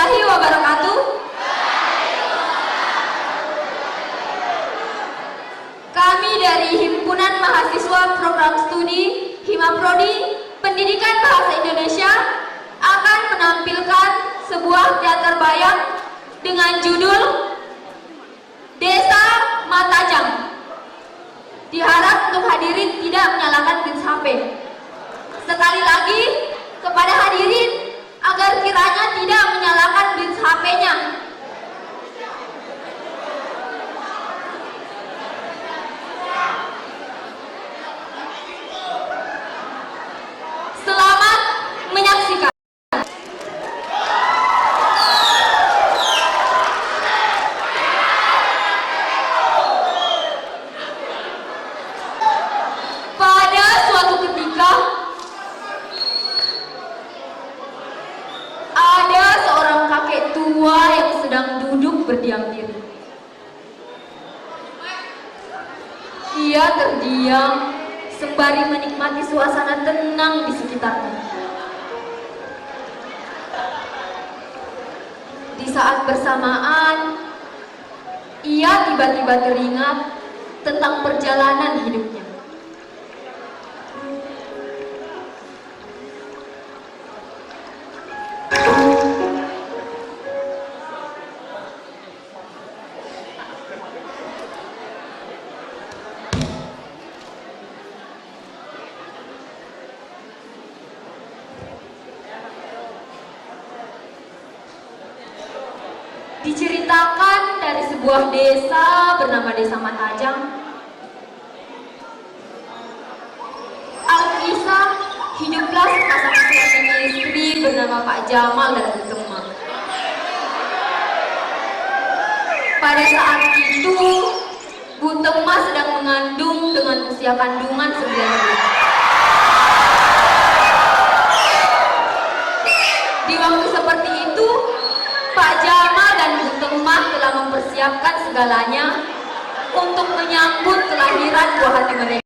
warahmatullahi wabarakatuh. Kami dari Himpunan Mahasiswa Program Studi Himaprodi Pendidikan Bahasa Indonesia akan menampilkan sebuah teater bayang dengan judul Desa Matajam. Diharap untuk hadirin tidak menyalakan pins HP. Sekali lagi kepada hadirin agar kiranya tidak menyalakan pins HP-nya. Selamat menyaksikan. Pada suatu ketika ada seorang kakek tua yang sedang duduk berdiam diri. Ia terdiam sembari menikmati suasana tenang di sekitarnya. Di saat bersamaan, ia tiba-tiba teringat tentang perjalanan hidupnya. Diceritakan dari sebuah desa bernama Desa Matajam. Alkisah hiduplah sepasang suami istri bernama Pak Jamal dan Bu Temah. Pada saat itu, Bu Temah sedang mengandung dengan usia kandungan 9 bulan. Di waktu seperti itu, Pak Jamal dan Bu Temah telah mempersiapkan segalanya untuk menyambut kelahiran buah hati mereka.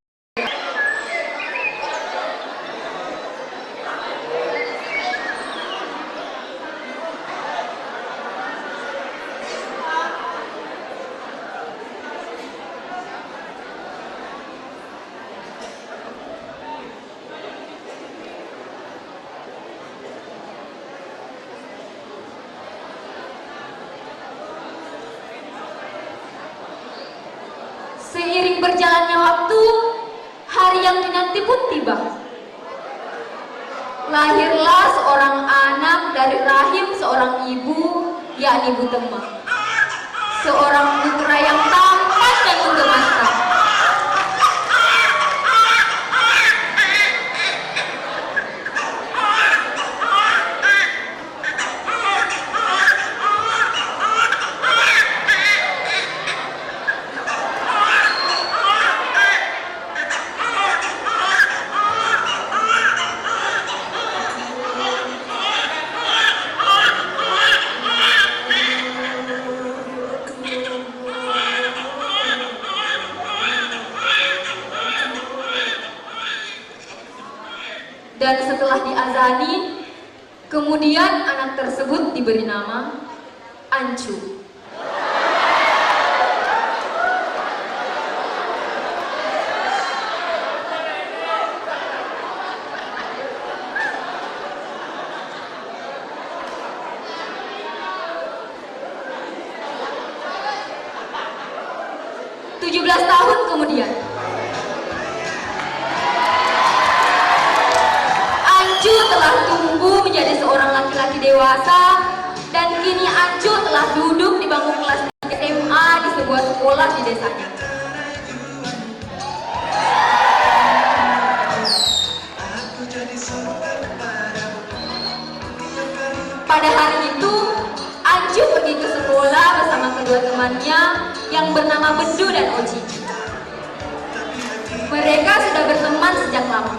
Seiring berjalannya waktu, hari yang dinanti pun tiba. Lahirlah seorang anak dari rahim seorang ibu, yakni Bu Temah. Seorang putra yang tampan dan menggemaskan. Dan setelah diazani, kemudian anak tersebut diberi nama Ancu. Tujuh belas tahun kemudian, Ancu telah tumbuh menjadi seorang laki-laki dewasa dan kini Ancu telah duduk di bangku kelas SMA di sebuah sekolah di desanya. Pada hari itu, Ancu pergi ke sekolah bersama kedua temannya yang bernama Bedu dan Oji. Mereka sudah berteman sejak lama.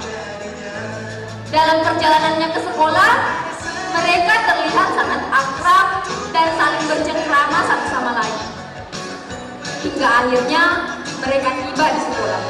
Dalam perjalanannya ke sekolah, mereka terlihat sangat akrab dan saling bercengkrama satu sama lain. Hingga akhirnya mereka tiba di sekolah.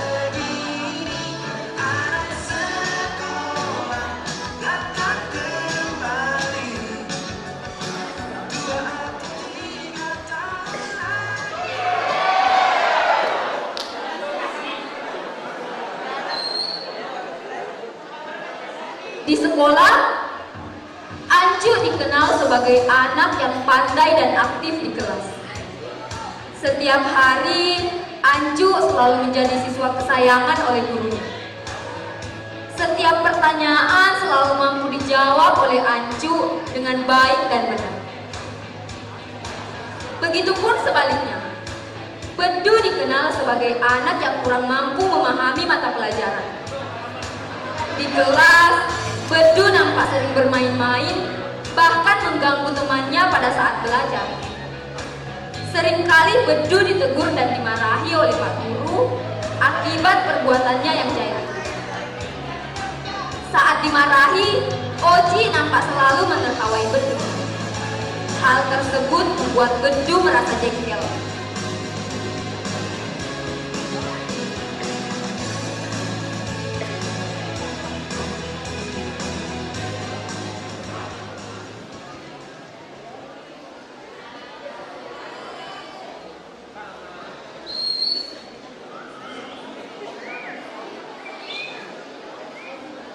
sebagai anak yang pandai dan aktif di kelas. Setiap hari, Anju selalu menjadi siswa kesayangan oleh gurunya. Setiap pertanyaan selalu mampu dijawab oleh Anju dengan baik dan benar. Begitupun sebaliknya, Bedu dikenal sebagai anak yang kurang mampu memahami mata pelajaran. Di kelas, Bedu nampak sering bermain-main, bahkan mengganggu temannya pada saat belajar. Seringkali Bedu ditegur dan dimarahi oleh Pak Guru akibat perbuatannya yang jahil. Saat dimarahi, Oji nampak selalu menertawai Bedu. Hal tersebut membuat Bedu merasa jengkel.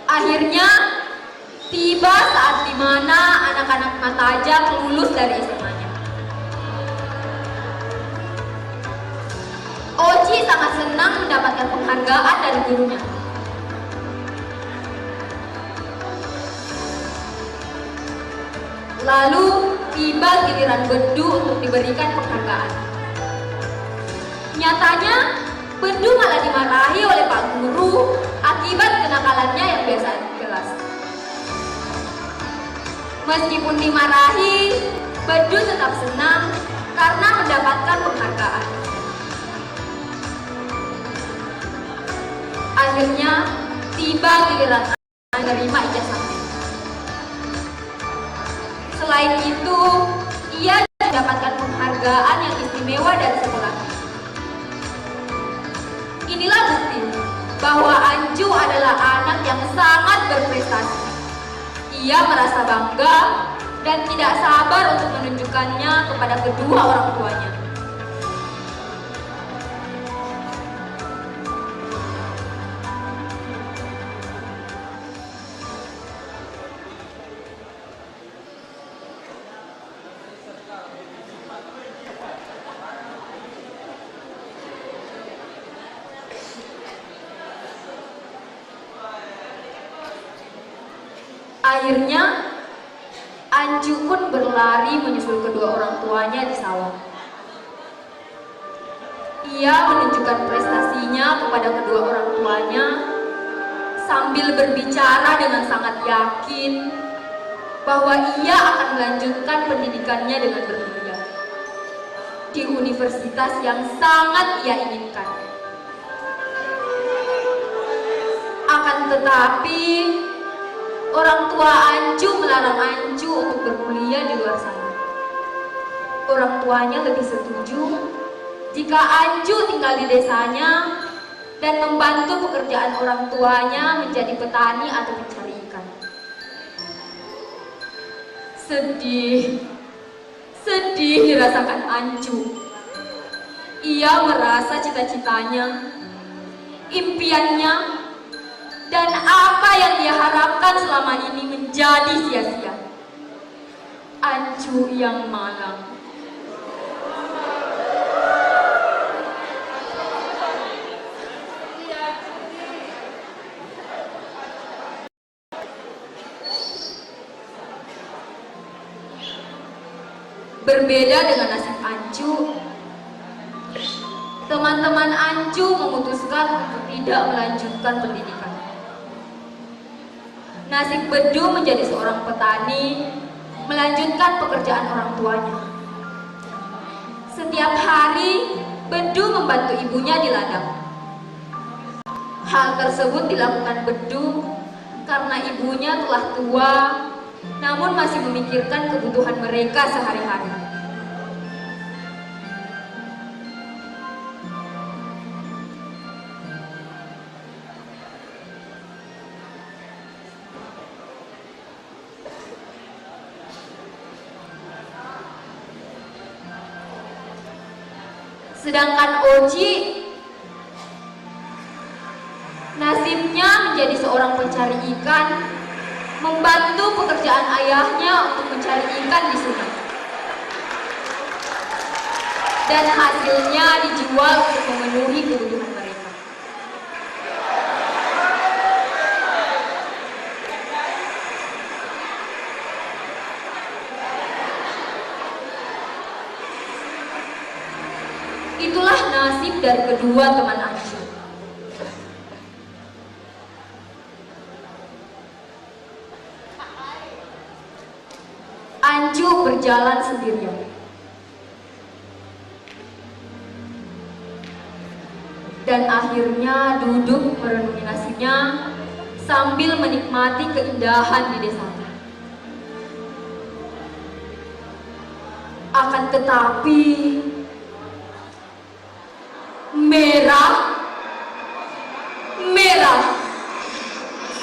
Akhirnya, tiba saat dimana anak-anak Matajak lulus dari SMA-nya. Oji sangat senang mendapatkan penghargaan dari gurunya. Lalu, tiba giliran Bedu untuk diberikan penghargaan. Nyatanya, Bedu malah dimarahi oleh Pak Guru akibat kenakalannya yang biasa di kelas. Meskipun dimarahi, Bedu tetap senang karena mendapatkan penghargaan. Akhirnya, tiba giliran menerima ijazahnya. Selain itu, ia mendapatkan penghargaan yang istimewa dari sekolahnya. Inilah bukti bahwa Anju adalah anak yang sangat berprestasi. Ia merasa bangga dan tidak sabar untuk menunjukkannya kepada kedua orang tuanya. Akhirnya, Anju pun berlari menyusul kedua orang tuanya di sawah. Ia menunjukkan prestasinya kepada kedua orang tuanya sambil berbicara dengan sangat yakin bahwa ia akan melanjutkan pendidikannya dengan berkuliah di universitas yang sangat ia inginkan. Akan tetapi, orang tua Anju melarang Anju untuk berkuliah di luar sana. Orang tuanya lebih setuju jika Anju tinggal di desanya dan membantu pekerjaan orang tuanya menjadi petani atau pencari ikan. Sedih dirasakan Anju. Ia merasa cita-citanya, impiannya, dan apa yang dia harapkan selama ini menjadi sia-sia. Anju yang malang. Berbeda dengan nasib Anju, teman-teman Anju memutuskan untuk tidak melanjutkan pendidikan. Nasib Bedu menjadi seorang petani, melanjutkan pekerjaan orang tuanya. Setiap hari, Bedu membantu ibunya di ladang. Hal tersebut dilakukan Bedu karena ibunya telah tua, namun masih memikirkan kebutuhan mereka sehari-hari. Sedangkan Oji, nasibnya menjadi seorang pencari ikan, membantu pekerjaan ayahnya untuk mencari ikan di sungai. Dan hasilnya dijual untuk memenuhi kebutuhan mereka. Itulah nasib dari kedua teman Anju. Anju berjalan sendirian. Dan akhirnya duduk merenungi nasibnya sambil menikmati keindahan di desanya. Akan tetapi merah,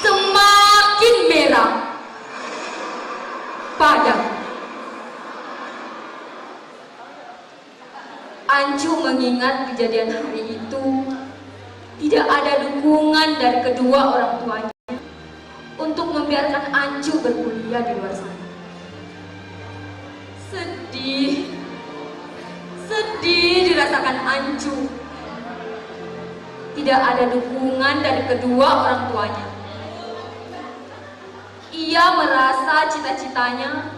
semakin merah, padam. Anju mengingat kejadian hari itu. Tidak ada dukungan dari kedua orang tuanya untuk membiarkan Anju berkuliah di luar sana. Sedih dirasakan Anju. Tidak ada dukungan dari kedua orang tuanya. Ia merasa cita-citanya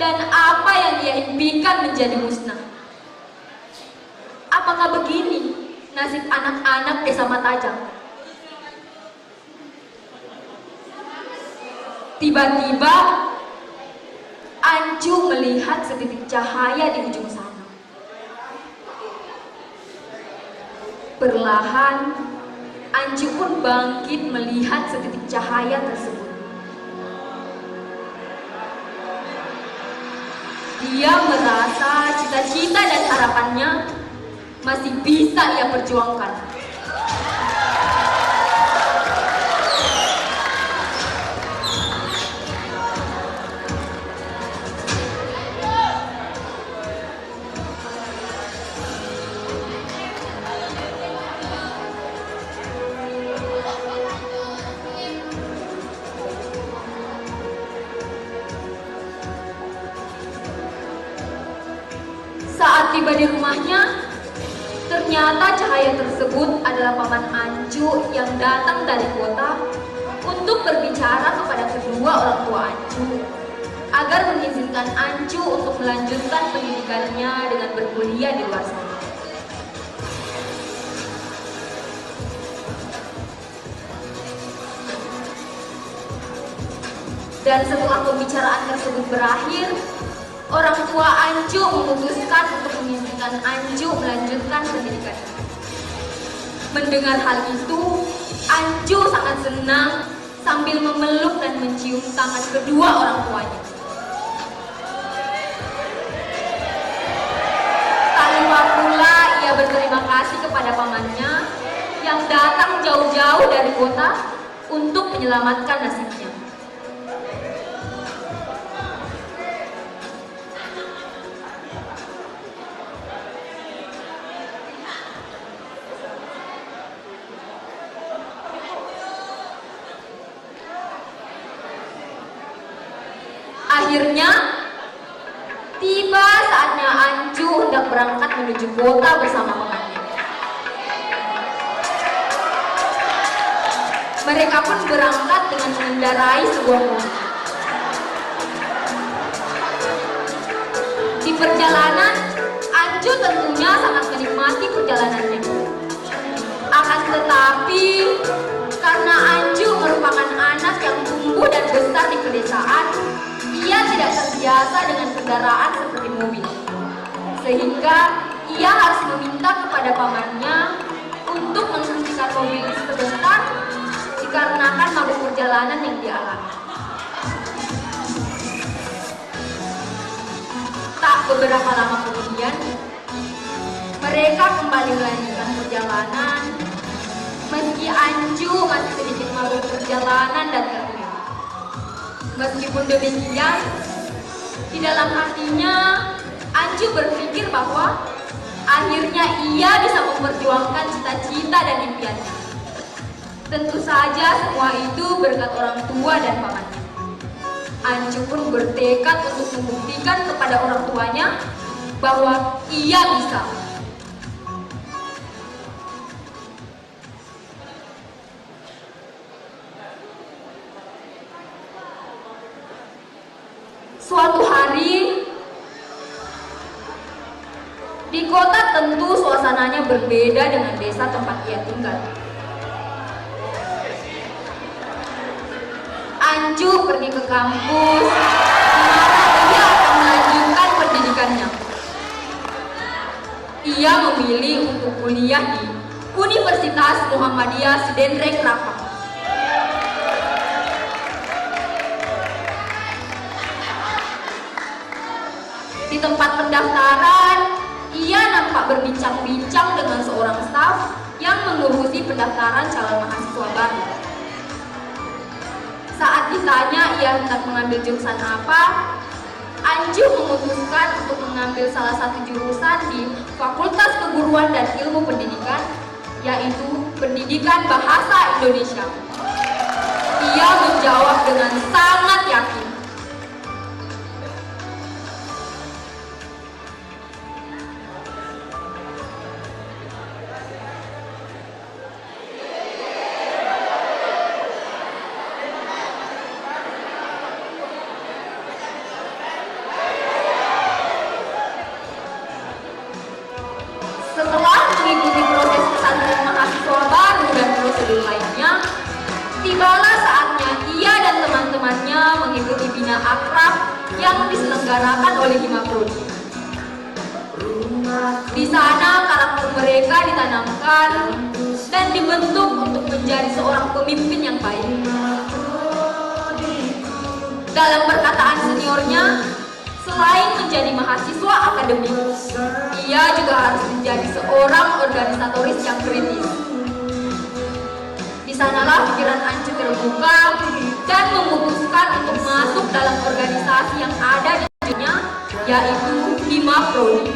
dan apa yang ia impikan menjadi musnah. Apakah begini nasib anak-anak desa Matajang? Tiba-tiba Anju melihat setitik cahaya di ujung sana. Perlahan Anju pun bangkit melihat setitik cahaya tersebut. Dia merasa cita-cita dan harapannya masih bisa ia perjuangkan. Saat tiba di rumahnya, ternyata cahaya tersebut adalah paman Anju yang datang dari kota untuk berbicara kepada kedua orang tua Anju agar mengizinkan Anju untuk melanjutkan pendidikannya dengan berkuliah di luar sana. Dan setelah pembicaraan tersebut berakhir, orang tua Anju memutuskan untuk mengizinkan Anju melanjutkan pendidikannya. Mendengar hal itu, Anju sangat senang sambil memeluk dan mencium tangan kedua orang tuanya. Tak lupa pula ia berterima kasih kepada pamannya yang datang jauh-jauh dari kota untuk menyelamatkan nasibnya. Akhirnya, tiba saatnya Anju hendak berangkat menuju kota bersama pamannya. Mereka pun berangkat dengan mengendarai sebuah mobil. Di perjalanan, Anju tentunya sangat menikmati perjalanannya. Akan tetapi, karena Anju merupakan anak yang tumbuh dan besar di pedesaan, ia tidak terbiasa dengan kendaraan seperti mobil, sehingga ia harus meminta kepada pamannya untuk menghentikan mobil sebentar dikarenakan mabuk perjalanan yang dialami. Tak beberapa lama kemudian, mereka kembali melanjutkan perjalanan, meski Anju masih sedikit mabuk perjalanan dan tertidur. Meskipun demikian, di dalam hatinya Anju berpikir bahwa akhirnya ia bisa memperjuangkan cita-cita dan impiannya. Tentu saja semua itu berkat orang tua dan pamannya. Anju pun bertekad untuk membuktikan kepada orang tuanya bahwa ia bisa. Suatu hari, di kota tentu suasananya berbeda dengan desa tempat ia tinggal. Anju pergi ke kampus, di mana ia akan melanjutkan pendidikannya. Ia memilih untuk kuliah di Universitas Muhammadiyah Sedenreng Rapang. Di tempat pendaftaran, ia nampak berbincang-bincang dengan seorang staf yang mengurusi pendaftaran calon mahasiswa baru. Saat ditanya ia hendak mengambil jurusan apa, Anju memutuskan untuk mengambil salah satu jurusan di Fakultas Keguruan dan Ilmu Pendidikan, yaitu Pendidikan Bahasa Indonesia. Ia menjawab dengan sangat yakin. Setelah mengikuti proses pesantren mahasiswa baru dan prosedur lainnya, tibalah saatnya ia dan teman-temannya mengikuti bina akrab yang diselenggarakan oleh Himaprodi. Di sana karakter mereka ditanamkan dan dibentuk untuk menjadi seorang pemimpin yang baik. Dalam perkataan seniornya, selain menjadi mahasiswa akademik, ia juga harus menjadi seorang organisatoris yang kritis. Di sanalah pikiran Anju terbuka dan memutuskan untuk masuk dalam organisasi yang ada di dunia, yaitu Himaprodi.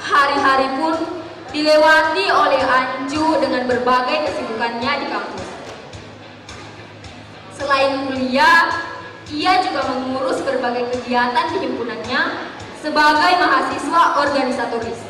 Hari-hari pun dilewati oleh Anju dengan berbagai kesibukannya di kampus. Selain kuliah, ia juga mengurus berbagai kegiatan di himpunannya sebagai mahasiswa organisatoris.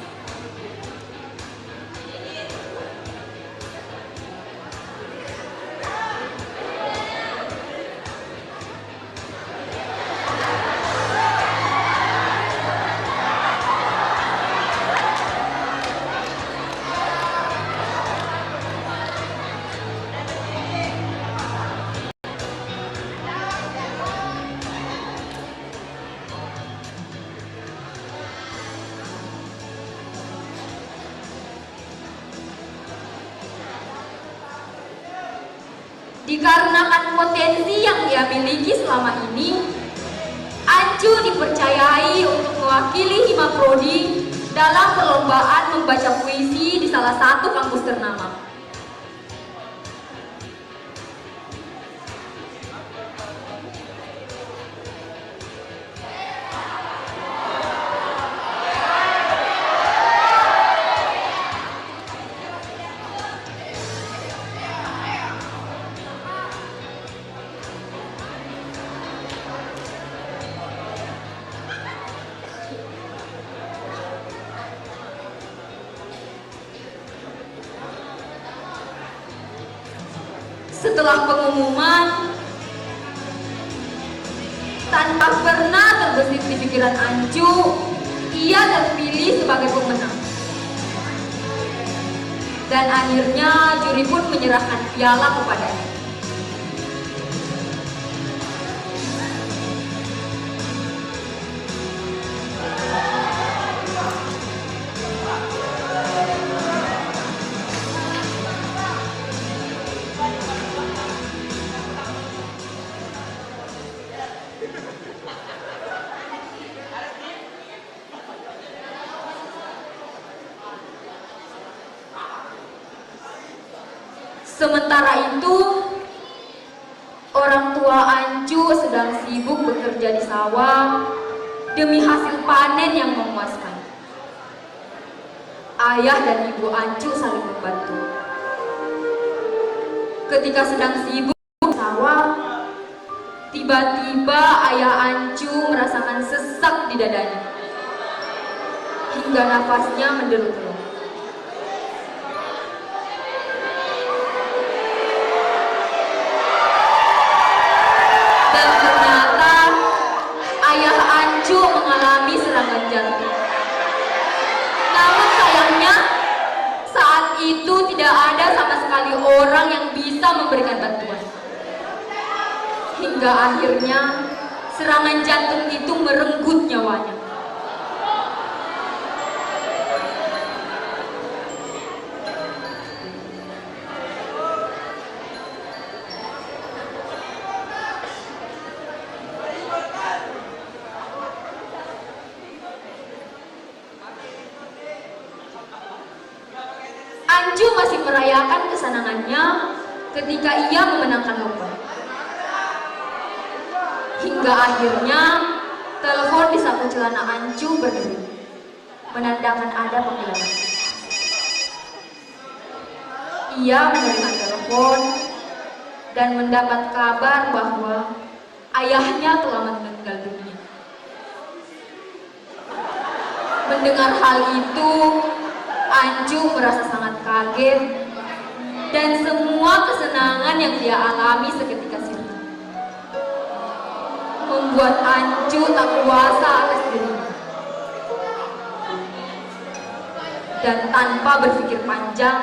Dikarenakan potensi yang ia miliki selama ini, Anju dipercayai untuk mewakili Himaprodi dalam perlombaan membaca puisi di salah satu kampus ternama. Setelah pengumuman, tanpa pernah terbesit di pikiran Anju, ia terpilih sebagai pemenang. Dan akhirnya juri pun menyerahkan piala kepadanya. Sementara itu, orang tua Ancu sedang sibuk bekerja di sawah demi hasil panen yang memuaskan. Ayah dan ibu Ancu saling membantu. Ketika sedang sibuk di sawah, tiba-tiba ayah Ancu merasakan sesak di dadanya, hingga nafasnya menderu-deru. Dan ternyata ayah Ancu mengalami serangan jantung. Namun sayangnya, saat itu tidak ada sama sekali orang yang bisa memberikan bantuan. Hingga akhirnya serangan jantung itu merenggut nyawanya. Ancu masih merayakan kesenangannya ketika ia memenangkan lomba. Hingga akhirnya telepon di saku celana Ancu berdering, menandakan ada panggilan. Ia menerima telepon dan mendapat kabar bahwa ayahnya telah meninggal dunia. Mendengar hal itu, Ancu merasa sangat kaget dan semua kesenangan yang dia alami seketika silam membuat Ancu tak kuasa atas dirinya. Dan tanpa berpikir panjang,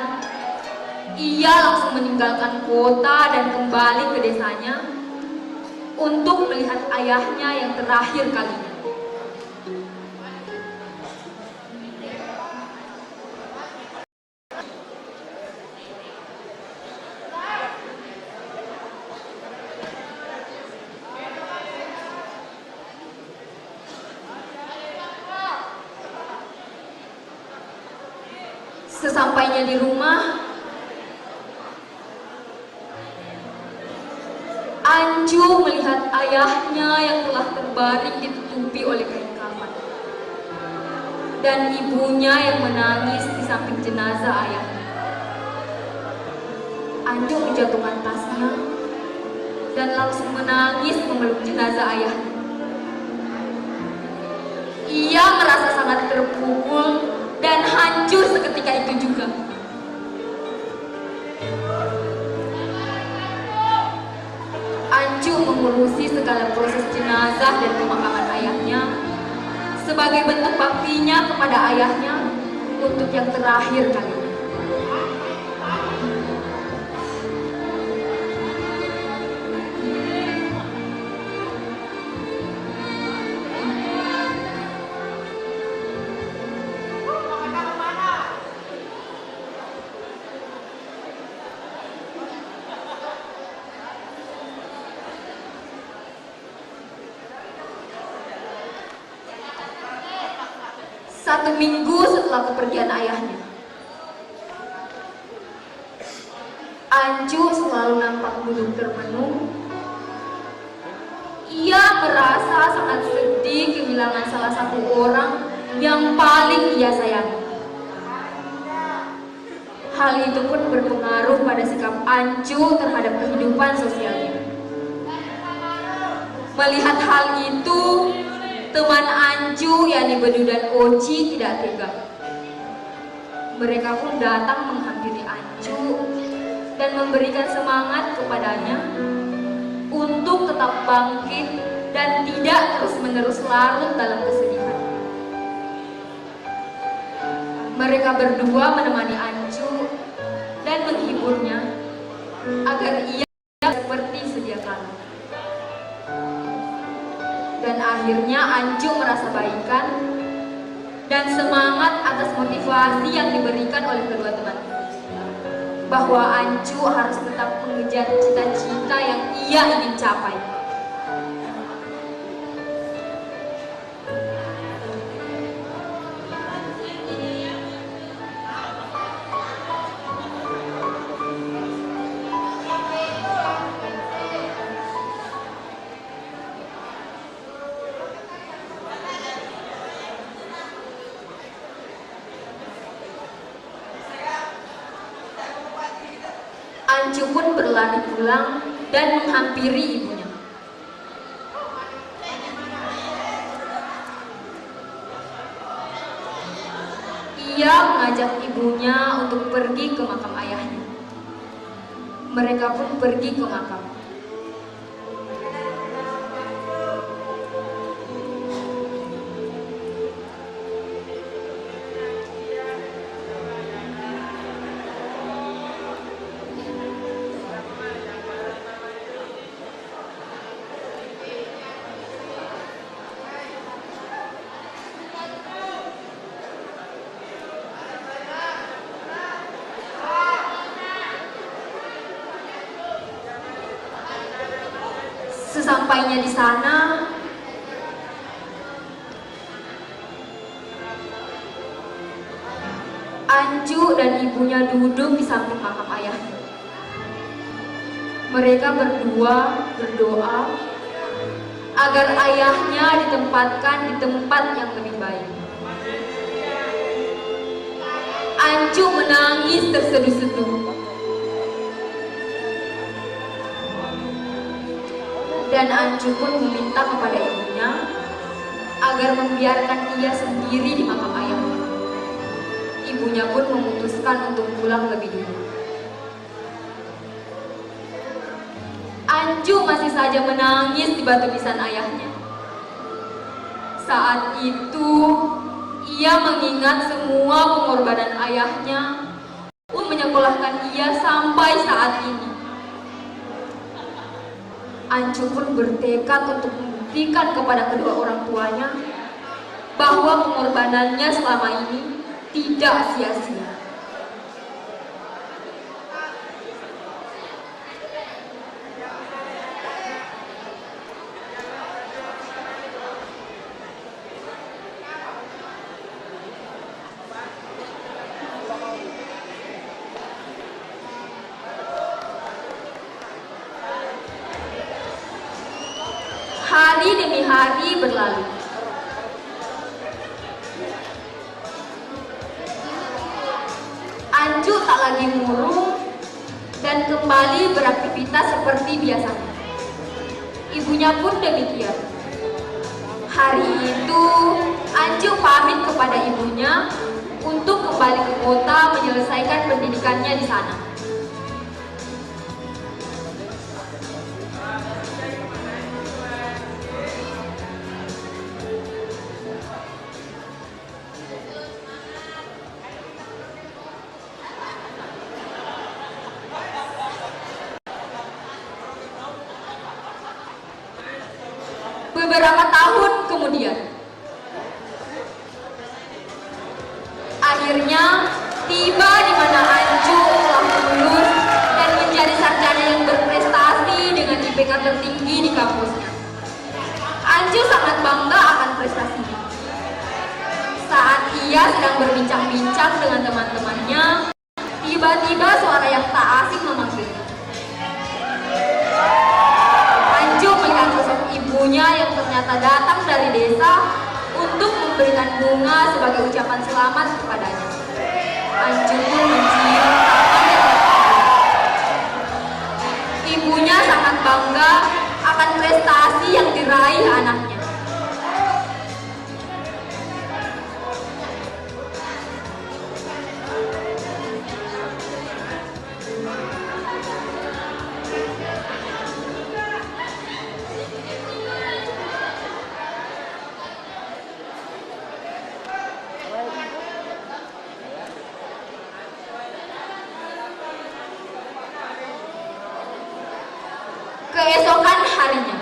ia langsung meninggalkan kota dan kembali ke desanya untuk melihat ayahnya yang terakhir kalinya. Sesampainya di rumah, Ancu melihat ayahnya yang telah terbaring ditutupi oleh kain kafan, dan ibunya yang menangis di samping jenazah ayahnya. Ancu menjatuhkan tasnya dan langsung menangis memeluk jenazah ayahnya. Ia merasa sangat terpukul dan hancur seketika itu juga. Ancu mengurusi segala proses jenazah dan pemakaman ayahnya sebagai bentuk baktinya kepada ayahnya untuk yang terakhir kalinya. Satu minggu setelah kepergian ayahnya, Ancu selalu nampak duduk termenung. Ia merasa sangat sedih kehilangan salah satu orang yang paling ia sayangi. Hal itu pun berpengaruh pada sikap Ancu terhadap kehidupan sosialnya. Melihat hal itu, teman Ancu, yakni Bedu dan Oci, tidak tega. Mereka pun datang menghampiri Ancu dan memberikan semangat kepadanya untuk tetap bangkit dan tidak terus-menerus larut dalam kesedihan. Mereka berdua menemani Ancu dan menghiburnya agar ia seperti sedia kala. Dan akhirnya Ancu merasa baikan dan semangat atas motivasi yang diberikan oleh kedua teman, bahwa Ancu harus tetap mengejar cita-cita yang ia ingin capai. Anju pun berlari pulang dan menghampiri ibunya. Ia mengajak ibunya untuk pergi ke makam ayahnya. Mereka pun pergi ke makam. Sesampainya di sana, Anju dan ibunya duduk di samping makam ayahnya. Mereka berdua berdoa agar ayahnya ditempatkan di tempat yang lebih baik. Anju menangis terseduh-seduh. Dan Anju pun meminta kepada ibunya agar membiarkan ia sendiri di makam ayahnya. Ibunya pun memutuskan untuk pulang lebih dulu. Anju masih saja menangis di batu nisan ayahnya. Saat itu, ia mengingat semua pengorbanan ayahnya untuk menyekolahkan ia sampai saat ini. Anju pun bertekad untuk membuktikan kepada kedua orang tuanya bahwa pengorbanannya selama ini tidak sia-sia. Hari demi hari berlalu. Anju tak lagi murung dan kembali beraktivitas seperti biasanya. Ibunya pun demikian. Hari itu, Anju pamit kepada ibunya untuk kembali ke kota menyelesaikan pendidikannya di sana. Beberapa tahun kemudian, akhirnya tiba di mana Anju telah lulus dan menjadi sarjana yang berprestasi dengan IPK tertinggi di kampusnya. Anju sangat bangga akan prestasinya. Saat ia sedang berbincang-bincang dengan teman-temannya, tiba-tiba suara yang tak asing memanggilnya. Anju melihat sosok ibunya yang ternyata datang dari desa untuk memberikan bunga sebagai ucapan selamat kepadanya. Anju pun mencium tangan yang ibunya sangat bangga akan prestasi yang diraih anaknya. Keesokan harinya,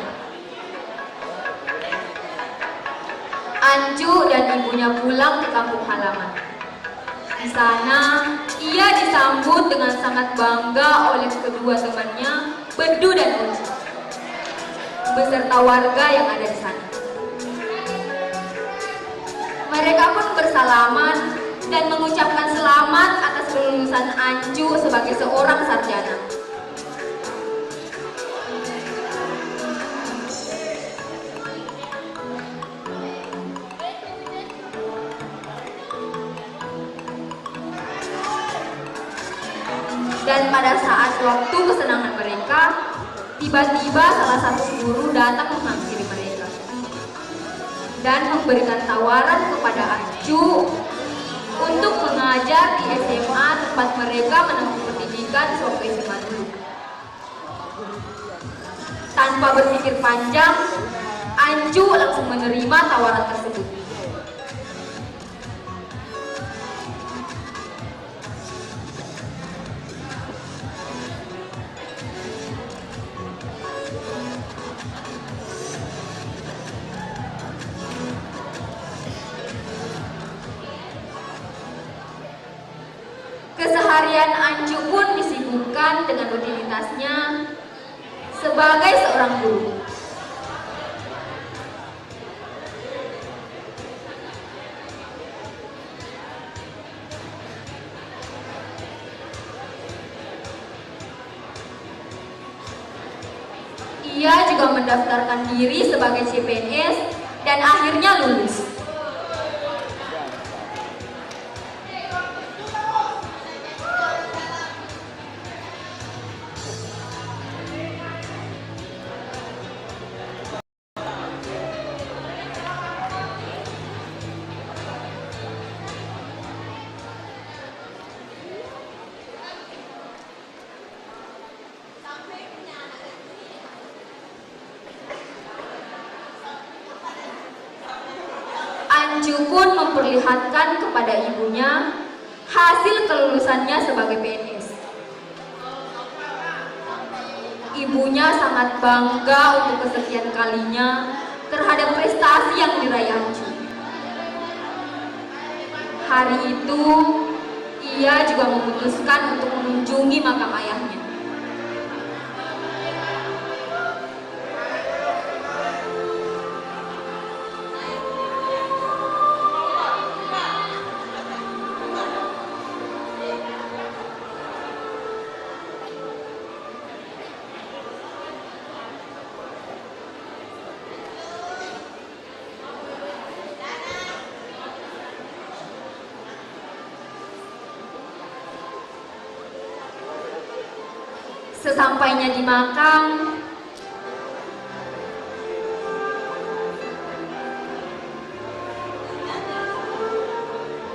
Anju dan ibunya pulang ke kampung halaman. Di sana, ia disambut dengan sangat bangga oleh kedua temannya, Bedu dan Uci, beserta warga yang ada di sana. Mereka pun bersalaman dan mengucapkan selamat atas kelulusan Anju sebagai seorang sarjana. Dan pada saat waktu kesenangan mereka, tiba-tiba salah satu guru datang menghampiri mereka dan memberikan tawaran kepada Ancu untuk mengajar di SMA tempat mereka menempuh pendidikan sewaktu SMA dulu. Tanpa berpikir panjang, Ancu langsung menerima tawaran tersebut. Keseharian Ancu pun disibukkan dengan rutinitasnya sebagai seorang guru. Ia juga mendaftarkan diri sebagai CPNS dan akhirnya lulus. Ancu pun memperlihatkan kepada ibunya hasil kelulusannya sebagai PNS. Ibunya sangat bangga untuk kesekian kalinya terhadap prestasi yang diraih Ancu. Hari itu, ia juga memutuskan untuk mengunjungi makam ayahnya. Sesampainya di makam,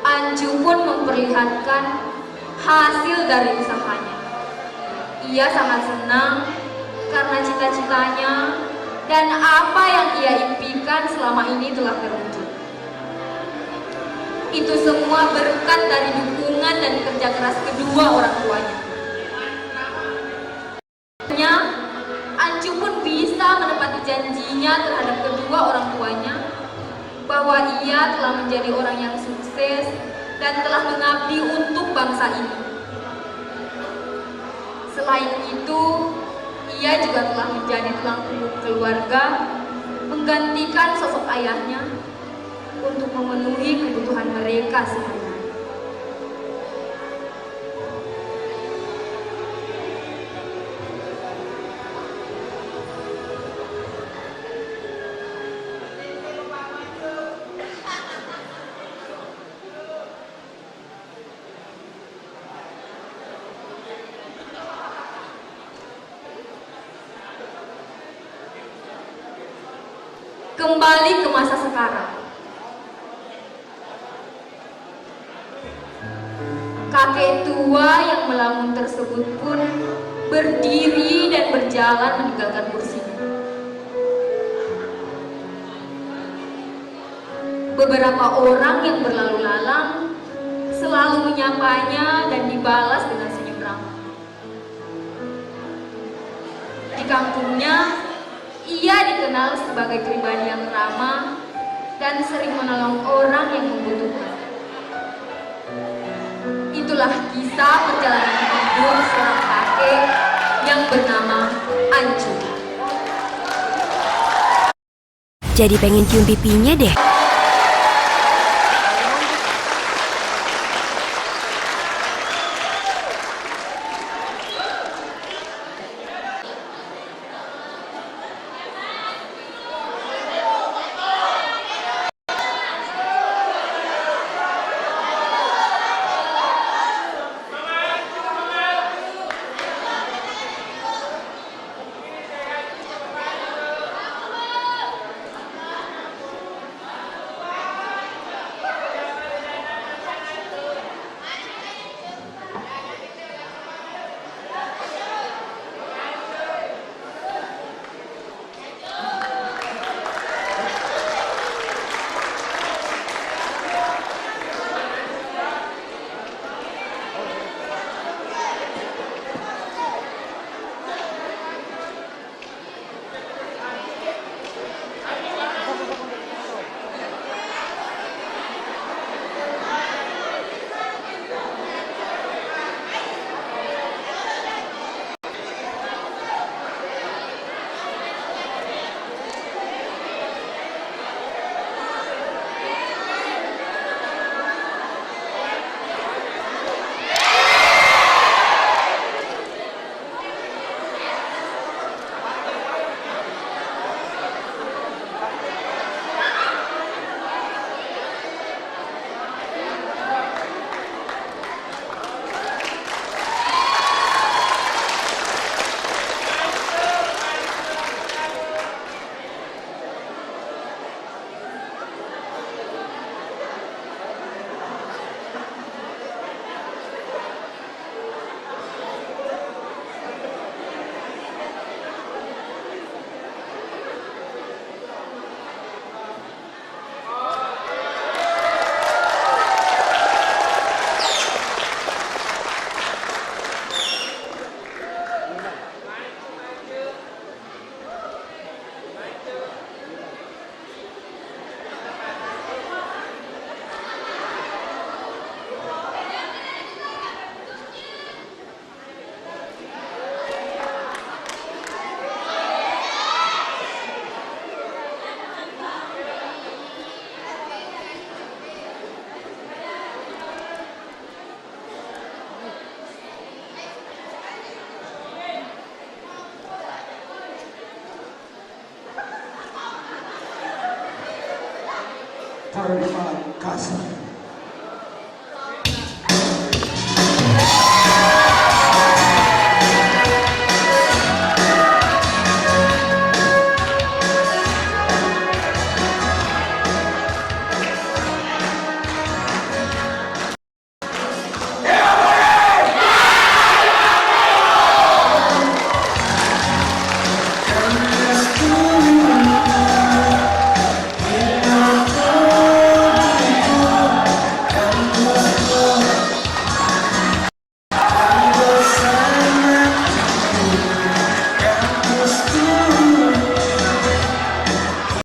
Ancu pun memperlihatkan hasil dari usahanya. Ia sangat senang karena cita-citanya dan apa yang ia impikan selama ini telah terwujud. Itu semua berkat dari dukungan dan kerja keras kedua orang tuanya. Ancu pun bisa menepati janjinya terhadap kedua orang tuanya bahwa ia telah menjadi orang yang sukses dan telah mengabdi untuk bangsa ini. Selain itu, ia juga telah menjadi tulang punggung keluarga, menggantikan sosok ayahnya untuk memenuhi kebutuhan mereka sehari-hari. Kembali ke masa sekarang. Kakek tua yang melamun tersebut pun berdiri dan berjalan meninggalkan kursinya. Beberapa orang yang berlalu lalang selalu menyapanya dan dibalas dengan senyum ramah. Di kampungnya, ia dikenal sebagai pribadi yang ramah dan sering menolong orang yang membutuhkan. Itulah kisah perjalanan hidup seorang kakek yang bernama Ancu. Jadi pengen cium pipinya deh. Terima kasih.